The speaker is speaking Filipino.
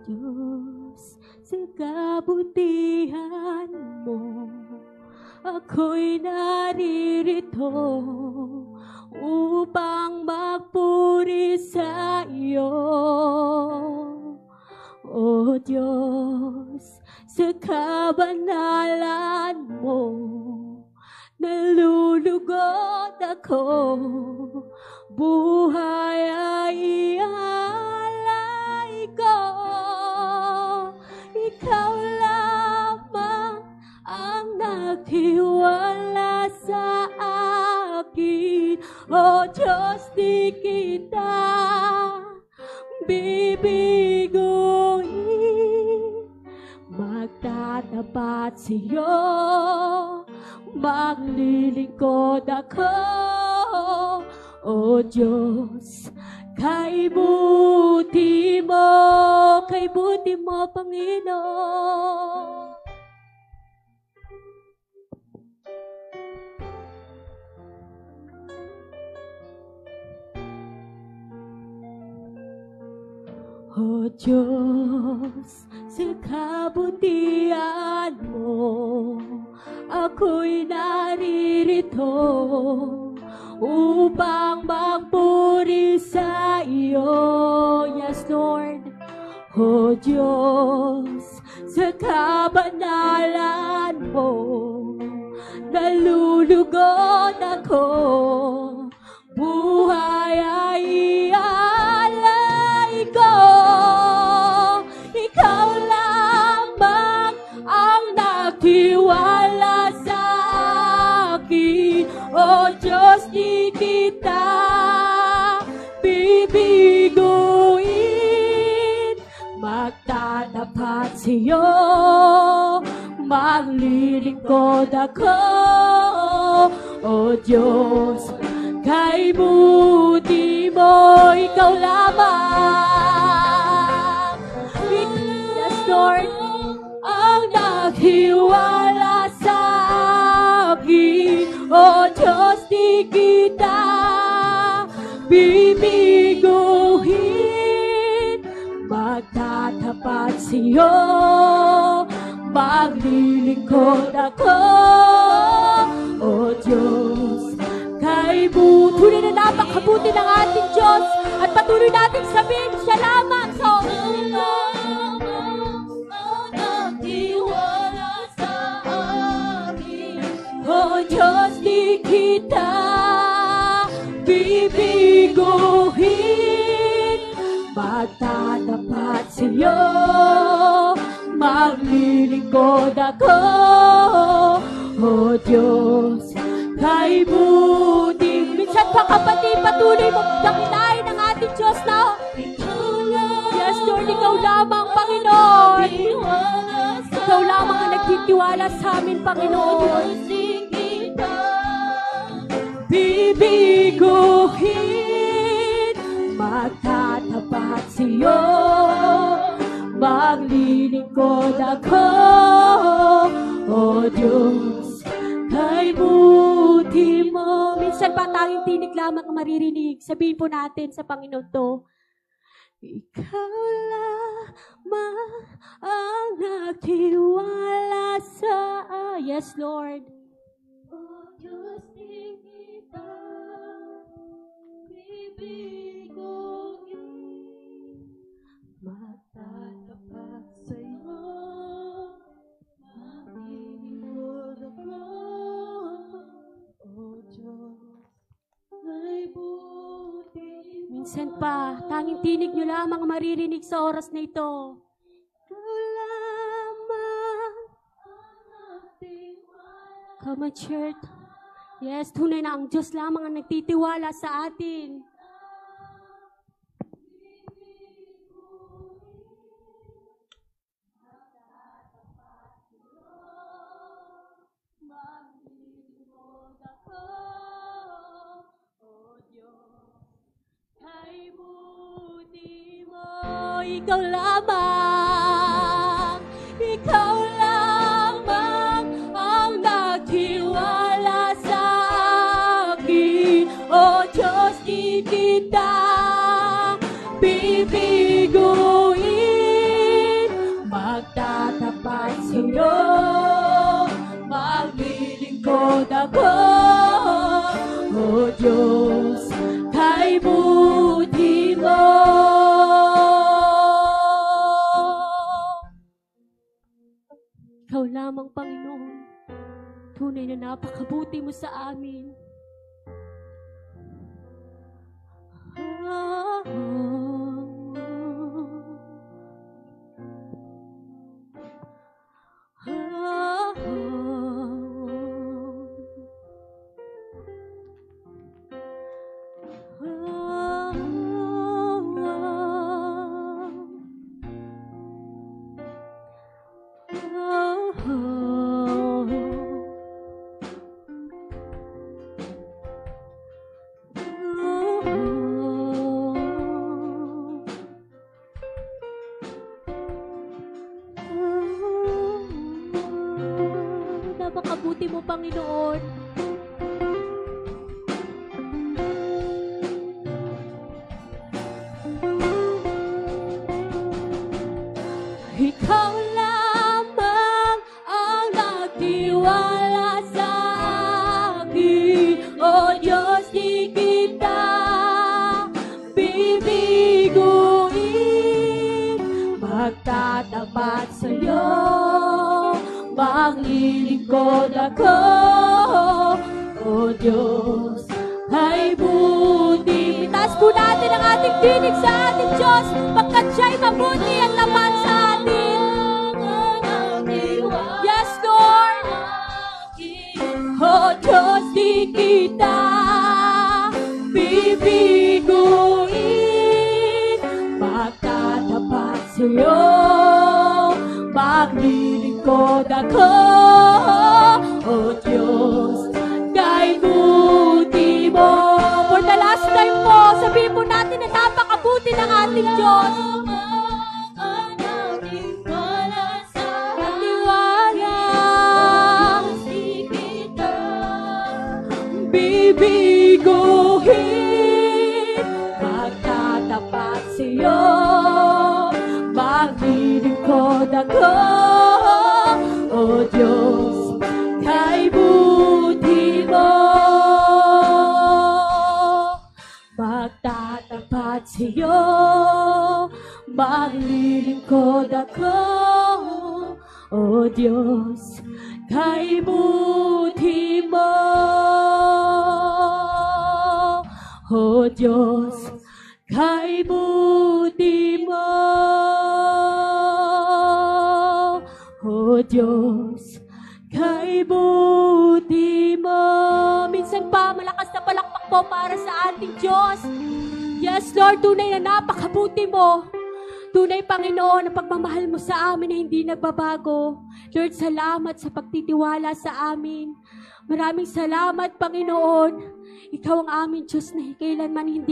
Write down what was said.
Diyos, sa kabutihan mo, ako'y naririto upang magpuri sa iyo. O Diyos, sa kabanalan mo, nalulugod ako, buhay ay ialay ko. Ikaw lamang ang nagtiwala sa akin. O Diyos, di kita bibiguin. Magtatapat sa'yo, maglilingkod ako. O Diyos, kay buti mo, Panginoon. O Diyos, sa kabutihan mo, ako'y naririto upang magpuri sa iyo. Yes, Lord. O Diyos, sa kabanalan mo, nalulugod ako, buhay ay ialay ko. Ikaw lamang ang nagtiwala sa akin. O Diyos, di kita bibiguin. Magtatapat sa'yo, maglilingkod ako. O Diyos, kay buti mo, ikaw lamang. Yes, Lord, ang naghiwala sa akin. O Diyos, di kita bibiguin. Magtatapat sa'yo, maglilingkod ako. O Diyos, kay buti. Tunay na napakabuti ng ating Diyos at patuloy nating sabihin siya lamang sa nagtiwala sa amin. O Diyos, di kita bibiguin. Magtatapat sa'yo, maglilingkod ako. O Diyos, kay buti. Minsan pa kapatid, patuloy mong dakinain ang ating Diyos na yes, Lord, ikaw lamang, Panginoon. Ikaw lamang ang nagtitiwala sa amin, Panginoon. Bibiguhin, magtatapat sa'yo, maglilingkod ako. O Diyos, kay buti mo. Minsan pa tanging tinig lamang ang maririnig. Sabihin po natin sa Panginoon to. Ikaw lamang ang nagtiwala sa yes, Lord. O Diyos, di kita bibiguin. Magtatapat sa'yo, maglilingkod ako. O Diyos, ay buti. Minsan pa, tanging tinig nyo lamang maririnig sa oras na ito. Ikaw lamang. Come on, church. Yes, tunay na ang Diyos lamang ang nagtitiwala sa atin. Ikaw lamang, ikaw lamang ang nagtiwala sa akin. O Diyos, di kita bibiguin. sa'yo, maglilingkod ako, O Diyos, kay buti mo. Ikaw lamang, Panginoon, tunay na napakabuti mo sa amin. Napakabuti mo, Panginoon. Ikaw lamang ang nagtiwala sa akin, O Diyos, di kita bibiguin. Magtatapat sa'yo, maglilingkod ako, O Diyos, ay buti. Itaas po natin ang ating tinig sa ating Diyos, pagkat siya'y mabuti at tapat sa atin. Yes, Lord. O Diyos, di kita bibiguin. Magtatapat sa'yo, maglilingkod ako, O Diyos, kay buti mo. For the last time po, sabihin po natin na napakabuti ng ating Diyos. Bibiguhin, magtatapat sa'yo, maglilingkod ako, O Diyos, kay buti mo. Magtatapat sa'yo, maglilingkod ako, O Diyos, kay buti mo. O Diyos, kay buti mo. O Diyos, kay buti mo. Minsan pa, malakas na palakpak po para sa ating Diyos. Yes, Lord, tunay na napakabuti mo. Tunay, Panginoon, ang pagmamahal mo sa amin na hindi nagbabago. Lord, salamat sa pagtitiwala sa amin. Maraming salamat, Panginoon. Ikaw ang aming Diyos na kailanman hindi